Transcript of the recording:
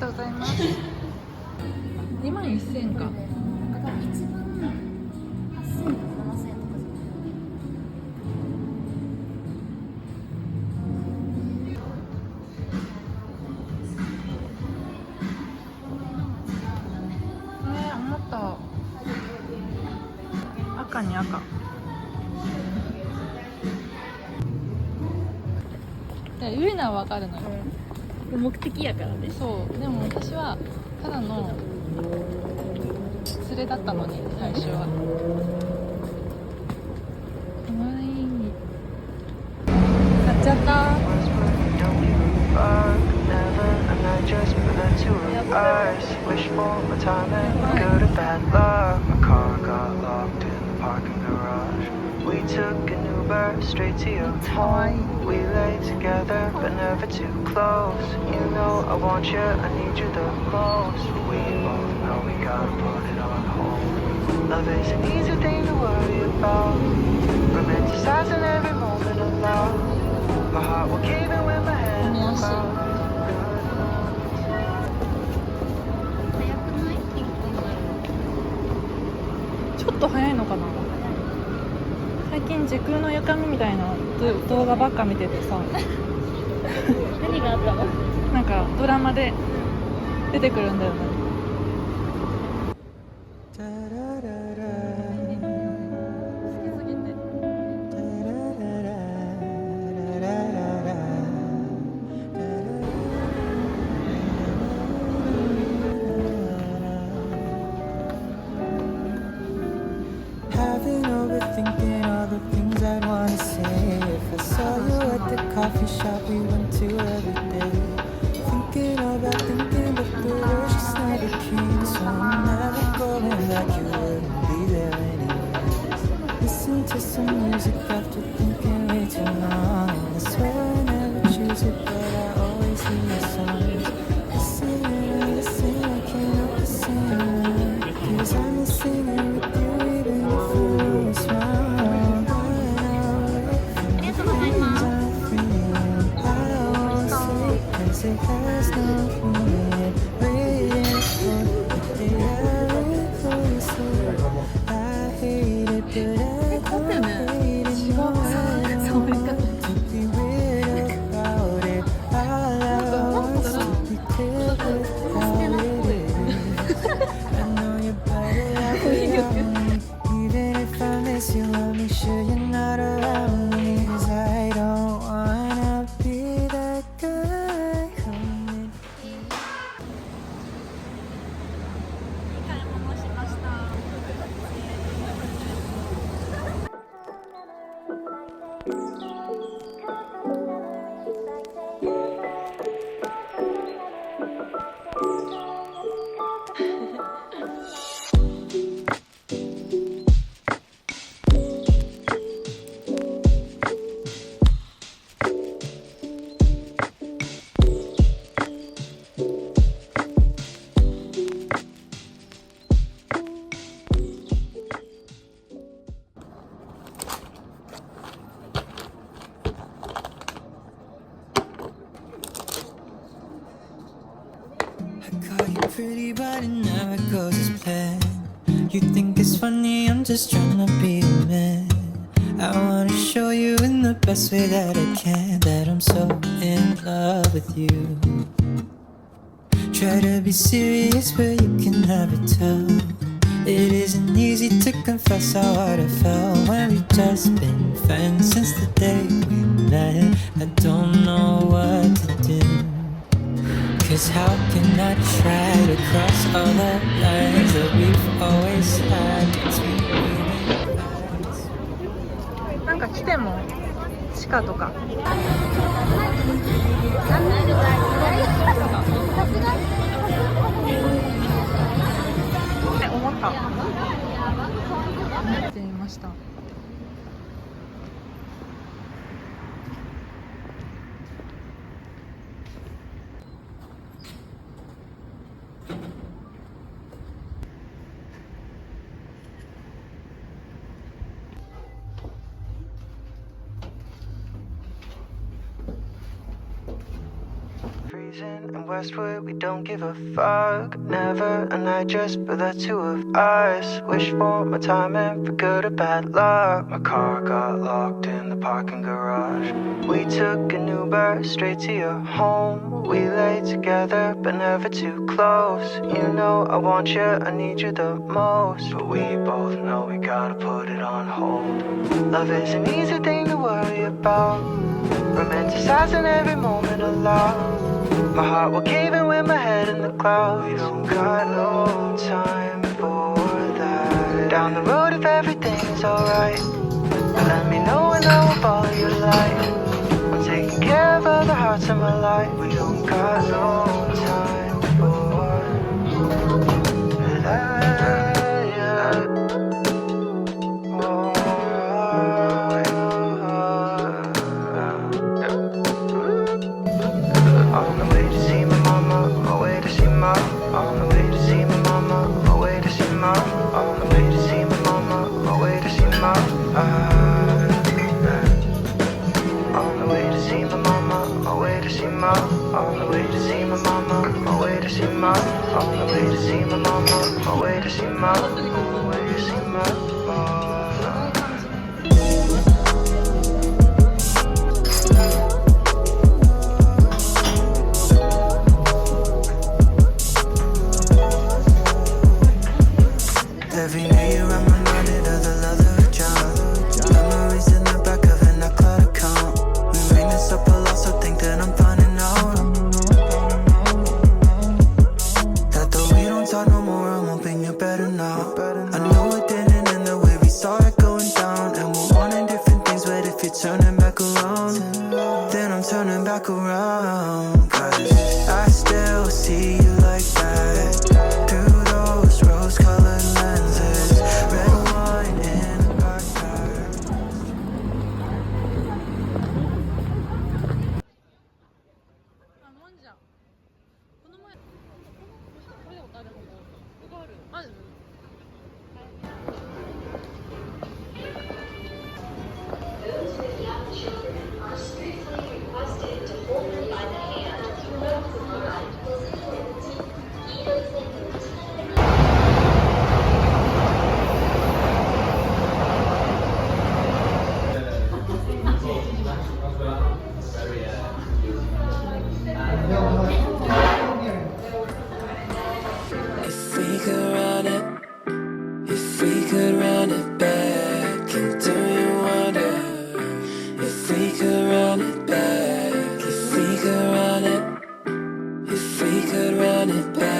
とうございます。21,000か。一番8,000円とか7,000円とかじゃない。思った。赤に赤。でウイナーはわかるのよ。目的やからね。そうでも私はただの連れだったのに最初は。かわいい。買っちゃった。We took an Uber straight to your home. We lay together, but never too close. You know I want you, I need you the most. We both know we gotta put it on hold. Love is an easy thing to worry about. Romanticizing every moment of love. My heart will cave in with my hands in my mouth. ちょっと早いのかな。最近時空の歪みみたいな動画ばっか見ててさ何があったの？なんかドラマで出てくるんだよね。好きすぎて。Having overthinking all the things I'd wanna say. If I saw you at the coffee shop we went to every day. Thinking about thinking, but the words just never came. So I'm never going back, you wouldn't be there anyway. Listen to some music after thinking way too long. I swear I never choose it, but I always hear your songs. Listen, listen, I can't help but sing. 'Cause I'm singing with you. It has no meaning. Waiting for the day I replace it. I hate it, but I don't hate it no more. To be weird about it. All I want is to be clear with how it is. I know you're better off without me. Even if I miss you, I'll make sure you're not around me. 'Cause I don't wanna be that guy. 'I call you pretty, but it never goes as planned. You think it's funny, I'm just trying to be a man. I wanna show you in the best way that I can that I'm so in love with you. Try to be serious, but you can never tell. It isn't easy to confess how hard I felt when we've just been friends since the day we met. I don't know what to do. 'Cause how can I try to cross all the lines that we've always had between you? なんか来ても地下とか。思った。見てみました。Houston and Westwood, we don't give a fuck. Never a night just for the two of us. Wish for my timing for good or bad luck. My car got locked in the parking garage. We took an Uber straight to your home. We lay together but never too close. You know I want you, I need you the most. But we both know we gotta put it on hold. Love is an easy thing to worry about, romanticizing every moment of love. My heart will cave in with my head in the clouds. We don't got no time for that. Down the road if everything is alright, let me know and I will follow your light. I'm taking care of other hearts in my life. We don't got no time for that. On the way to see my mama, on the way to see my, on the way to see my mama, on the way to see my, on the way to see my mama, on the way to see my, on the way to see my mama, on the way to see my, on the way to see my mama, on the way to see my, on the way to see my mama, on the way to see my, on the way to see my. Every night you're reminded of the love that we drowned. Memories in the back of an iCloud account. We made this up a lot, so think that I'm finding out that though we don't talk no more, I'm hoping you're better now. I know it didn't end the way we saw it going down, and we're wanting different things, but if you're turning back around, then I'm turning back around. Cause I still see you like that through those rose-colored lenses, red wine in a backpack. If we could run it, if we could run it back, and do you wonder if we could run it back, if we could run it, if we could run it back.